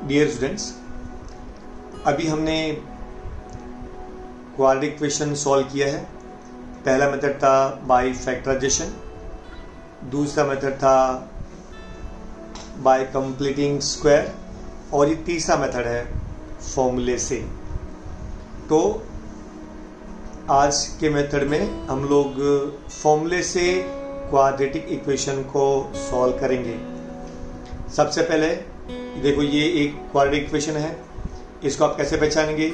Dear students, अभी हमने quadratic equation solve किया है। पहला मेथड था बाय फैक्टराइजेशन, दूसरा मेथड था बाय कंप्लीटिंग स्क्वायर और ये तीसरा मेथड है फॉर्मूले से। तो आज के मेथड में हम लोग फॉर्मूले से क्वाड्रेटिक इक्वेशन को सॉल्व करेंगे। सबसे पहले देखो, ये एक क्वाड्रेटिक इक्वेशन है, इसको आप कैसे पहचानेंगे?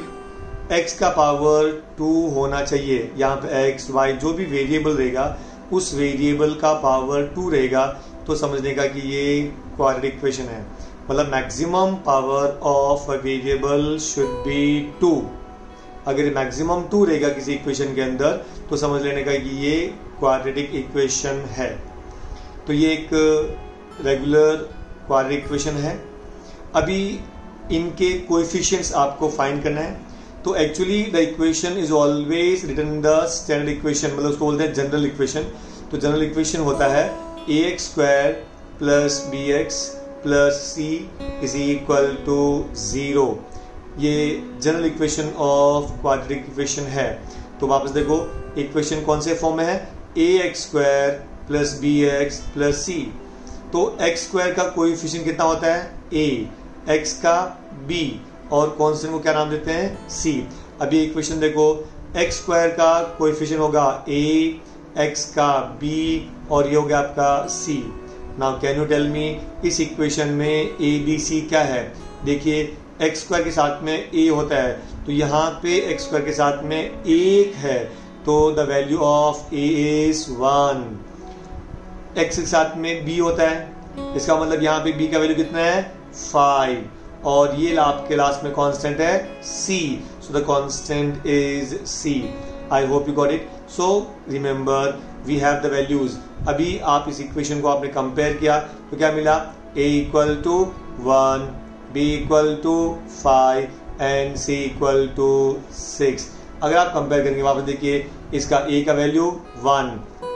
x का पावर 2 होना चाहिए। यहाँ पे x y जो भी वेरिएबल रहेगा उस वेरिएबल का पावर 2 रहेगा, तो समझने का कि ये क्वाड्रेटिक इक्वेशन है। मतलब maximum power of a variable should be 2। अगर मैक्सिमम 2 रहेगा किसी इक्वेशन के अंदर तो समझ लेने का कि ये क्वाड्रेटिक इक्वेशन है। तो ये एक रेगुलर क्वाड्रेटिक इक्वेशन है। अभी इनके कोएफिशिएंट्स आपको फाइंड करना है। तो actually the equation is always written in the standard equation, मतलब उसको बोलते हैं जनरल इक्वेशन। तो जनरल इक्वेशन होता है ax square plus bx plus c is equal to 0। ये general equation of quadratic equation है। तो वापस देखो, इक्वेशन कौन से फॉर्म में है? ax square plus bx plus c। तो x स्क्वायर का कोएफिशिएंट कितना होता है? a, x का b और कांस्टेंट को क्या नाम देते हैं? c। अभी इक्वेशन देखो, x स्क्वायर का कोएफिशिएंट होगा a, x का b और ये हो गया आपका c। Now can you tell me इस इक्वेशन में a b c क्या है? देखिए, x स्क्वायर के साथ में a होता है, तो यहाँ पे x स्क्वायर के साथ में 1 है, तो the value of a is 1। x के साथ में b होता है, इसका मतलब यहाँ पे b का वैल्यू कितना है? 5। और ये आपके लास्ट में कांस्टेंट है c, so the constant is c। I hope you got it. So remember we have the values. अभी आप इस इक्वेशन को आपने कंपेयर किया तो क्या मिला? a equal to 1, b equal to 5 and c equal to 6। अगर आप कंपेयर करेंगे, वापस देखिए, इसका a का वैल्यू 1,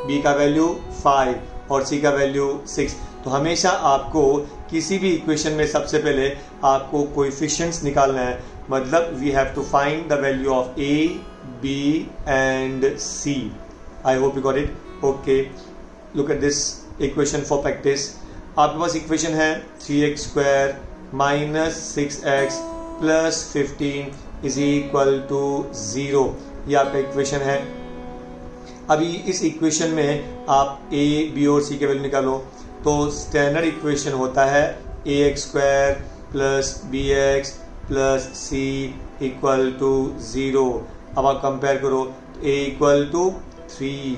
b का वैल्यू 5 और c का वैल्यू 6। तो हमेशा आपको किसी भी इक्वेशन में सबसे पहले आपको कोएफिशिएंट्स निकालना है। मतलब we have to find the value of a, b and c। I hope you got it. Okay, look at this equation for practice. आपके पास इक्वेशन है 3x square minus 6x plus 15 is equal to 0। ये आपका equation है। अभी इस equation में आप a, b और c के वैल्यू निकालो। तो स्टैंडर्ड इक्वेशन होता है ax square plus bx plus c equal to 0। अब आप कंपेयर करो, a equal to 3,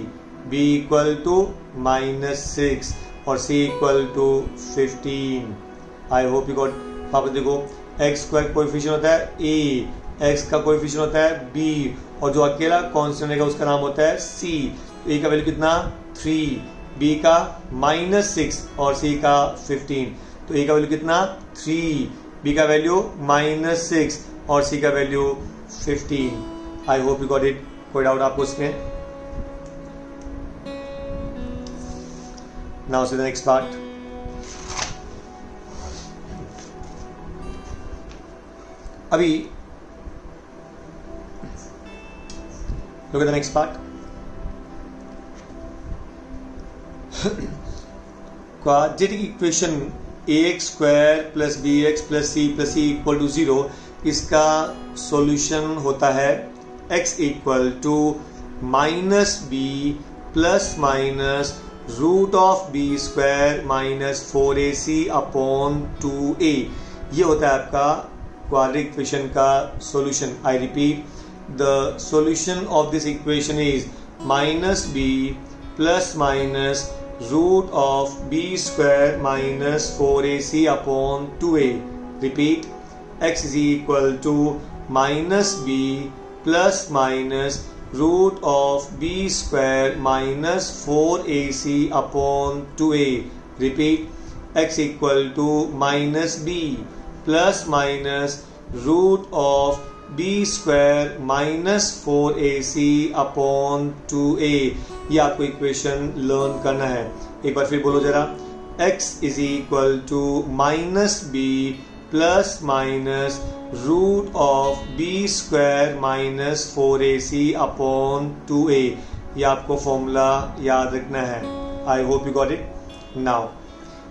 b equal to -6 और c equal to 15। I hope you got. वापस देखो, x स्क्वायर कोएफिशिएंट होता है a, x का कोएफिशिएंट होता है b और जो अकेला कांस्टेंट रहेगा उसका नाम होता है c। a का वैल्यू कितना? 3, b का -6 और c का 15। तो a का वैल्यू कितना? 3, b का वैल्यू -6 और c का value 15। I hope you got it. कोई डाउट आपको उसमें? Now see the next part. अभी look at the next part. Quadratic equation ax square plus bx plus c equal to 0, इसका solution होता है x equal to minus b plus minus root of b square minus 4ac upon 2a। ये होता है आपका quadratic equation का solution. I repeat, the solution of this equation is minus b plus minus root of b square minus 4ac upon 2a. Repeat, x is equal to minus b plus minus root of b square minus 4ac upon 2a. Repeat, x equal to minus b plus minus root of b square minus 4ac upon 2a। ये आपको equation learn करना है। एक बार फिर बोलो जरा, x is equal to minus b plus minus root of B square minus 4ac upon 2a। ये आपको फॉर्मूला याद रखना है। I hope you got it. Now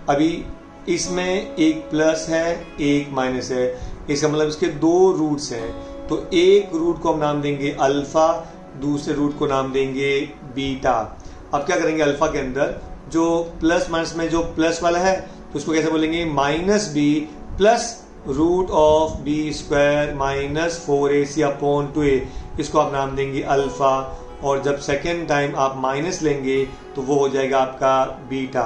अभी इसमें एक प्लस है एक माइनस है, इसका मतलब इसके दो रूट्स हैं। तो एक रूट को हम नाम देंगे अल्फा, दूसरे रूट को नाम देंगे बीटा। अब क्या करेंगे, अल्फा के अंदर जो प्लस माइनस में जो प्लस वाला है तो उसको कैसे बोलेंगे, minus B plus root of B square minus 4ac upon 2a। इसको आप नाम देंगे अल्फा। और जब सेकेंड टाइम आप माइनस लेंगे तो वो हो जाएगा आपका बीटा।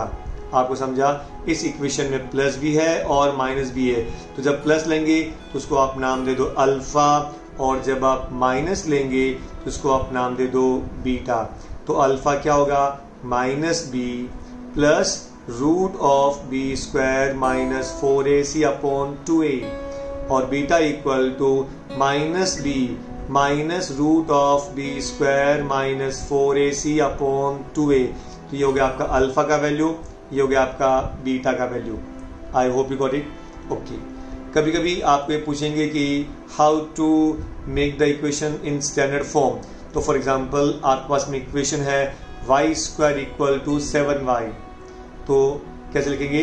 आपको समझा, इस इक्वेशन में प्लस भी है और माइनस भी है। तो जब प्लस लेंगे तो उसको आप नाम दे दो अल्फा, और जब आप माइनस लेंगे तो उसको आप नाम दे दो बीटा। तो अल्फा क्या होगा, minus B plus root of B square minus 4ac upon 2a, और beta equal to minus B minus root of B square minus 4ac upon 2a। तो ये हो गया आपका अल्फा का वैल्यू, ये हो गया आपका बीटा का value. I hope you got it. Okay, कभी कभी आपको पूछेंगे कि how to make the equation in standard form. तो फॉर एग्जांपल आपके पास में इक्वेशन है y square equal to 7y। तो कैसे लिखेंगे,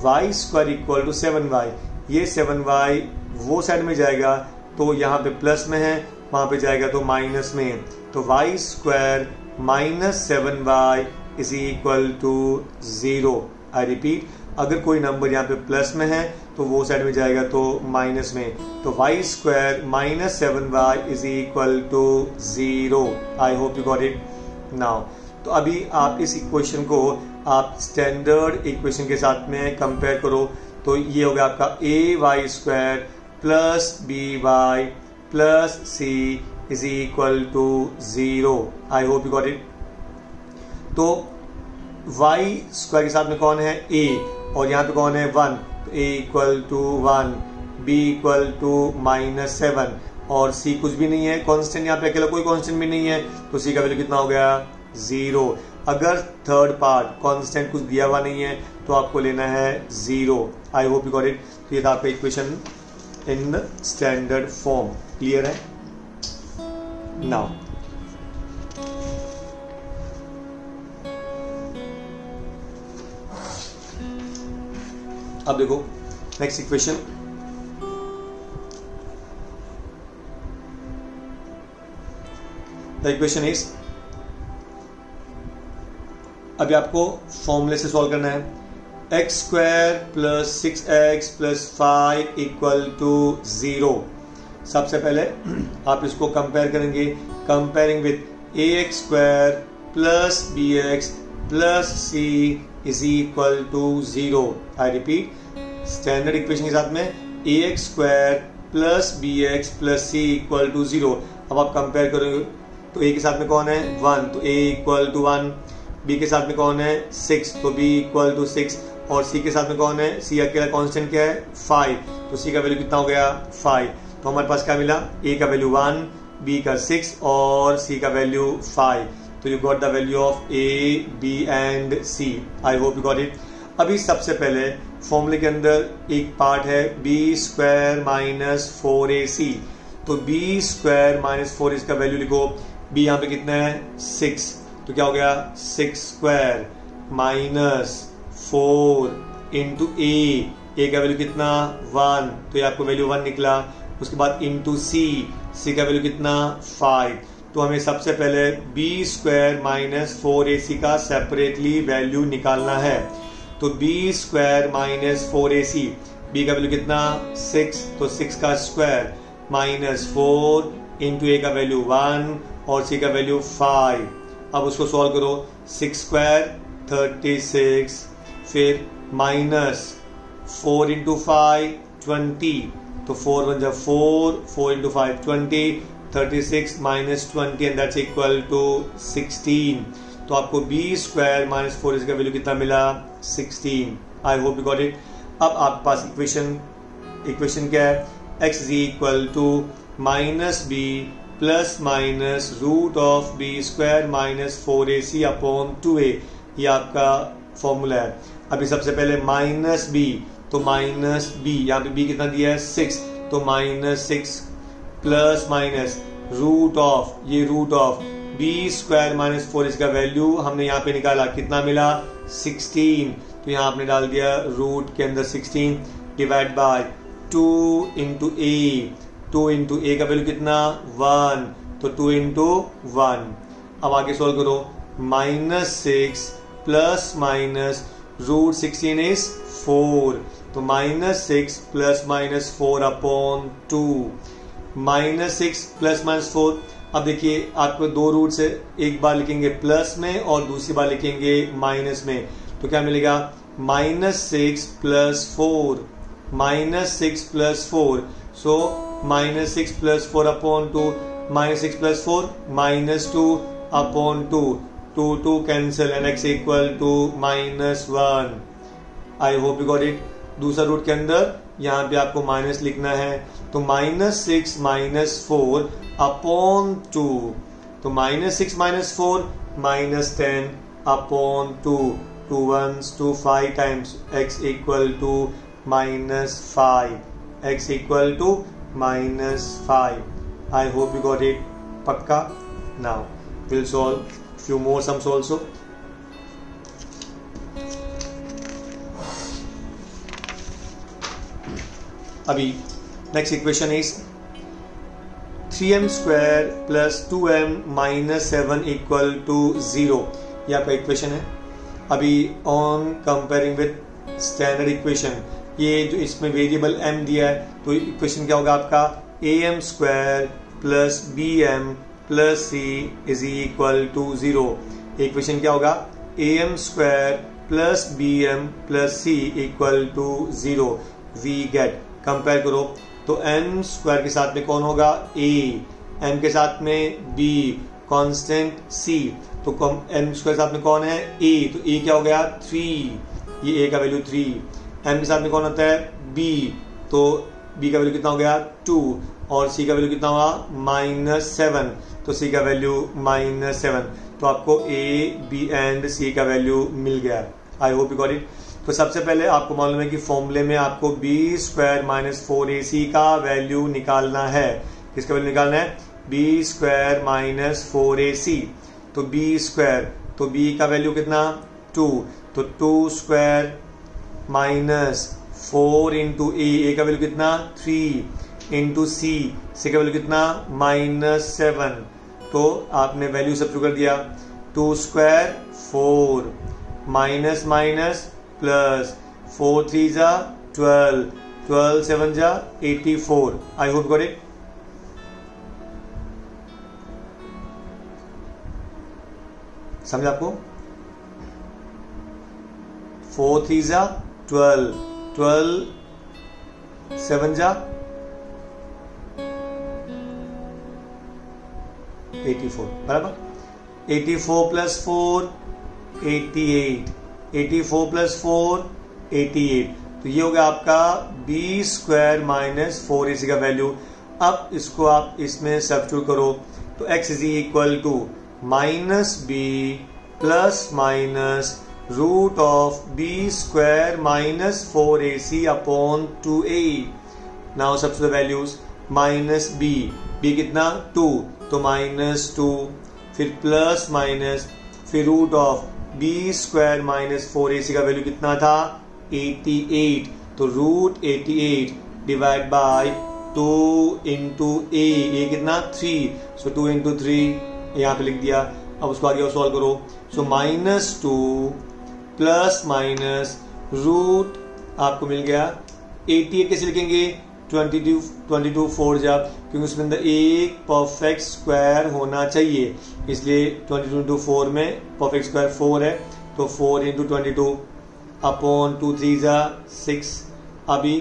y square equal to 7y। ये 7y वो साइड में जाएगा तो यहाँ पे प्लस में है, वहां पे जाएगा तो माइनस में है। तो y square minus 7y is equal to 0। I repeat, अगर कोई नंबर यहाँ पे प्लस में है तो वो साइड में जाएगा तो माइनस में। तो y square minus 7y is equal to 0। I hope you got it now. तो अभी आप इस इक्वेशन को आप स्टैंडर्ड इक्वेशन के साथ में कंपेयर करो। तो ये हो गया आपका ay square plus by plus c is equal to 0। I hope you got it. तो y स्क्वायर के साथ में कौन है, a, और यहाँ पे कौन है 1। तो a equal to 1, b equal to minus 7, और c कुछ भी नहीं है, कांस्टेंट यहाँ पे अकेला कोई कांस्टेंट भी नहीं है। तो c का वैल्यू कितना हो गया, 0। अगर थर्ड पार्ट कांस्टेंट कुछ दिया हुआ नहीं है तो आपको लेना है 0। I hope you got it. तो ये था आपका equation in standard form. Clear है नाउ। अब देखो next equation. The equation is, अभी आपको फॉर्मूले से सॉल्व करना है। X square plus 6x plus 5 equal to 0। सबसे पहले आप इसको कंपेयर करेंगे, comparing with ax square plus bx plus c is equal to 0। I repeat, standard equation के साथ में ax square plus bx plus c equal to 0। अब आप कंपेयर करोगे तो a के साथ में कौन है 1, तो a इक्वल टू 1, b के साथ में कौन है 6, तो b इक्वल टू 6, और c के साथ में कौन है, c अकेला कांस्टेंट क्या है 5, तो c का वैल्यू कितना हो गया 5। तो हमारे पास क्या मिला, a का वैल्यू 1, b का 6 और c का वैल्यू 5। तो you got the value of a, b and c। I hope you got it. अभी सबसे पहले फॉर्मूले के अंदर एक पार्ट है b स्क्वायर माइनस 4ac। तो b स्क्वायर माइनस 4 इसका वैल्यू लिखो। b यहाँ पे कितना है 6, तो क्या हो गया 6 स्क्वायर माइनस 4 इंटू a का वैल्यू कितना 1, तो ये आपको वैल्यू 1 निकला। उसके बाद इंटू c का वैल्यू कितना 5। तो हमें सबसे पहले b स्क्वायर माइनस 4ac का सेपरेटली वैल्यू निकालना है। तो b square minus 4ac, b का वैल्यू कितना 6, तो 6 का स्क्वायर माइनस 4 इंटू a का वैल्यू 1 और c का वैल्यू 5। अब उसको सॉल्व करो, 6 स्क्वायर 36, फिर माइनस 4 इंटू 5 20, तो 4 1 जा 4, 4 into 5 20, 36 minus 20 and that's equal to 16। तो आपको b स्क्वायर माइनस 4 इसका वैल्यू कितना मिला 16। I hope you got it. अब आपके पास इक्वेशन क्या है, x is equal to minus B plus minus root of B square minus 4ac upon 2a। ये आपका फॉर्मूला है। अभी सबसे पहले माइनस बी, तो माइनस बी, यहाँ पे बी कितना दिया है 6, तो -6 प्लस माइनस रूट ऑफ, ये root of B square minus 4, इसका वैल्यू हमने यहाँ पे निकाला, कितना मिला 16, तो यहाँ आपने डाल दिया रूट के अंदर 16 divide by 2 into A, 2 into A का वैल्यू कितना 1, तो 2 इंटू 1। अब आगे सोल्व करो, -6 प्लस माइनस रूट 16 इज 4, तो -6 plus minus 4 upon 2, -6 plus minus 4। अब देखिए आपको दो रूट से, एक बार लिखेंगे प्लस में और दूसरी बार लिखेंगे माइनस में, तो क्या मिलेगा -6 plus 4, -6 plus 4, so -6 plus 4 upon 2, -6 plus 4 -2 upon 2, 2 cancel and x equal to -1। I hope you got it. दूसरा रूट के अंदर यहाँ पे आपको माइनस लिखना है, तो -6 माइनस 4 अपॉन 2, तो -6 minus 4 -10 upon 2, 2 1s 2 5 times x equal to -5, x equal to -5। I hope you got it, पक्का। Now will solve few more sums also. अभी next equation is 3m square plus 2m minus 7 equal to 0, ये आपका equation है। अभी on comparing with standard equation, ये जो इसमें variable m दिया है, तो इक्वेशन क्या होगा आपका am square plus bm plus C is equal to 0। Equation क्या होगा am square plus bm plus C equal to 0। We get, compare करो तो m स्क्वायर के साथ में कौन होगा a, m के साथ में b, कांस्टेंट c, तो m स्क्वायर के साथ में कौन है a, तो a क्या हो गया 3, ये a का वैल्यू 3। m के साथ में कौन होता है b, तो b का वैल्यू कितना हो गया 2, और c का वैल्यू कितना हुआ -7, तो c का वैल्यू -7। तो आपको a, b एंड c का वैल्यू मिल गया। आई होप यू गॉट इट। तो सबसे पहले आपको मालूम है कि फॉर्मूले में आपको b स्क्वायर माइनस 4ac का वैल्यू निकालना है। किसका वैल्यू निकालना है b स्क्वायर माइनस 4ac, तो b स्क्वायर, तो b का वैल्यू कितना 2, तो 2 स्क्वायर माइनस 4 इंटू a का वैल्यू कितना 3 इंटू c का वैल्यू कितना -7, तो आपने वैल्यू सब्स्टिट्यूट कर दिया, 2 स्क्वायर 4 माइनस माइनस प्लस 4 3 जा 12, 12 7 जा 84। I hope got it. समझा आपको? 4 3 जा 12, 12 7 जा 84, बराबर। 84 प्लस 4 88, 84 प्लस 4 88, तो ये हो गया आपका b स्क्वायर माइनस 4ac का वैल्यू। अब इसको आप इसमें सब्स्टिट्यूट करो, तो x is equal to -b plus minus root of b square minus 4ac upon 2a। Now substitute values, -b, b कितना 2, तो -2, फिर प्लस माइनस, फिर root of b square minus 4ac का वैल्यू कितना था 88, तो root 88 divide by 2 into a कितना 3, सो 2 into 3 यहाँ पे लिख दिया। अब उसको आगे और सॉल्व करो, सो -2 प्लस माइनस रूट आपको मिल गया 88, कैसे लिखेंगे 22 4 जब, क्योंकि उसके अंदर एक परफेक्ट स्क्वायर होना चाहिए, इसलिए 22 इंटू 4 में परफेक्ट स्क्वायर 4 है, तो 4 इंटू 22 अपॉन 2 3 जा 6। अभी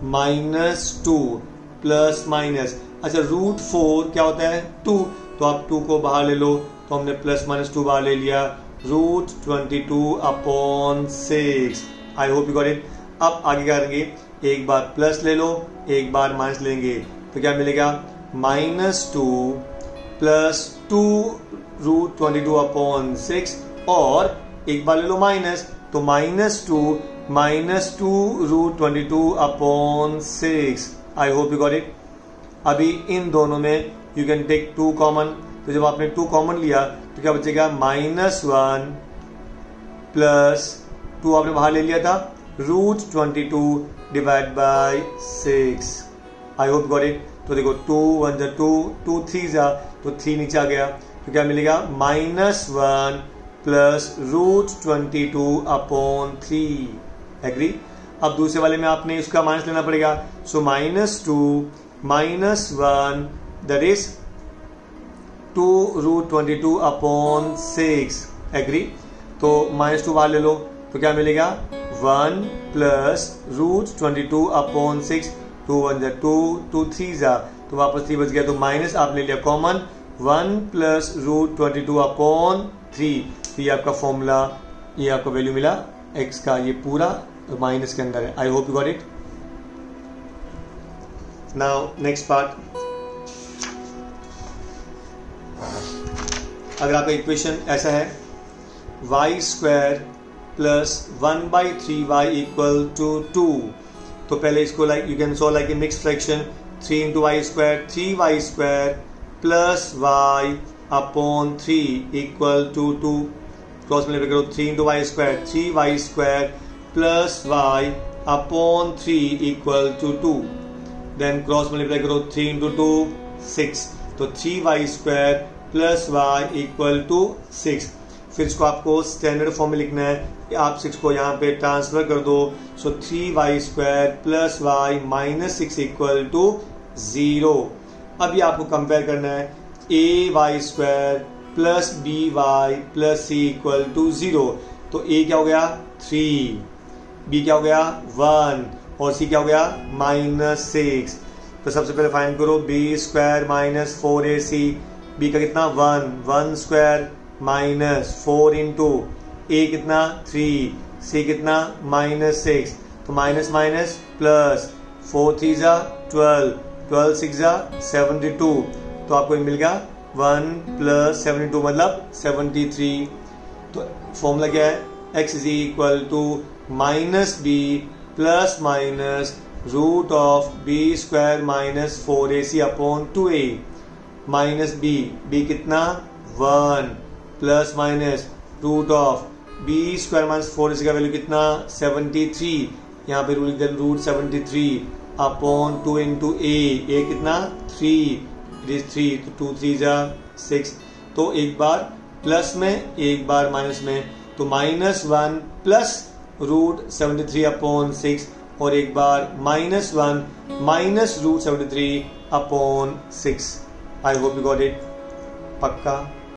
-2 प्लस माइनस, अच्छा रूट 4 क्या होता है 2, तो आप 2 को बाहर ले लो, तो हमने प्लस माइनस 2 बाहर ले लिया, root 22 upon 6। I hope you got it. अब आगे क्या करेंगे, एक बार प्लस ले लो, एक बार माइनस लेंगे, तो क्या मिलेगा -2 प्लस 2 रूट 22 अपॉन 6, और एक बार ले लो माइनस, तो -2 -2√22/6। आई होप यू गॉट इट। अभी इन दोनों में यू कैन टेक 2 कॉमन, तो जब आपने 2 कॉमन लिया तो क्या बचेगा, -1 प्लस 2 आपने बाहर ले लिया था, √22 divide by 6। I hope got it. तो देखो 2 1 जा 2, 2 3 जा तो 3 नीचे आ गया, तो क्या मिलेगा, -1 प्लस √22/3। एग्री। अब दूसरे वाले में आपने इसका माइनस लेना पड़ेगा, सो -2 -1 दैट इज 2√22/6। एग्री। तो -2 बाहर ले लो तो क्या मिलेगा, 1 प्लस √22/6। 2 1 जा 2, 2 3 जा तो वापस 3 बच गया, तो माइनस आपने लिया कॉमन, 1 प्लस √22/3। तो ये आपका फॉर्मूला, ये आपका वैल्यू मिला x का, ये पूरा माइनस के अंदर है। I hope you got it. Now next part. अगर आपका इक्वेशन ऐसा है, y² plus 1/3y equal to 2, तो पहले इसको like you can solve like a mix fraction, 3 × y² 3y² plus y/3 equal to 2। Cross multiply करो, 3 × y² 3y² plus y/3 equal to 2। Then cross multiply करो, 3 × 2 6, तो 3y² plus y equal to 6। फिर इसको आपको standard form में लिखना है, आप 6 को यहाँ पे ट्रांसफर कर दो, so 3y² plus y -6 equal to 0। अभी आपको कंपेयर करना है, ay² plus by plus c equal to 0। तो a क्या हो गया, 3, b क्या हो गया, 1 और c क्या हो गया, -6। तो सबसे पहले फाइंड करो, b² - 4ac, b का कितना, 1² -4 इंटू a कितना, 3, c कितना, -6। तो माइनस माइनस प्लस, 4 3 जा 12, 12 6 जा 72। तो आपको मिल गया 1 प्लस 72 मतलब 73। तो फॉर्मूला क्या है, x is equal to -b plus minus √b² - 4ac/2a minus b कितना, 1 प्लस माइनस √b² - 4ac का वैल्यू कितना, 73। यहाँ पे √73/2 इंटू a कितना, 3, इट इज 3, तो 2 3 जा 6। तो एक बार प्लस में एक बार माइनस में, तो -1 प्लस √73/6 और एक बार -1 minus √73/6। I hope you got it. पक्का।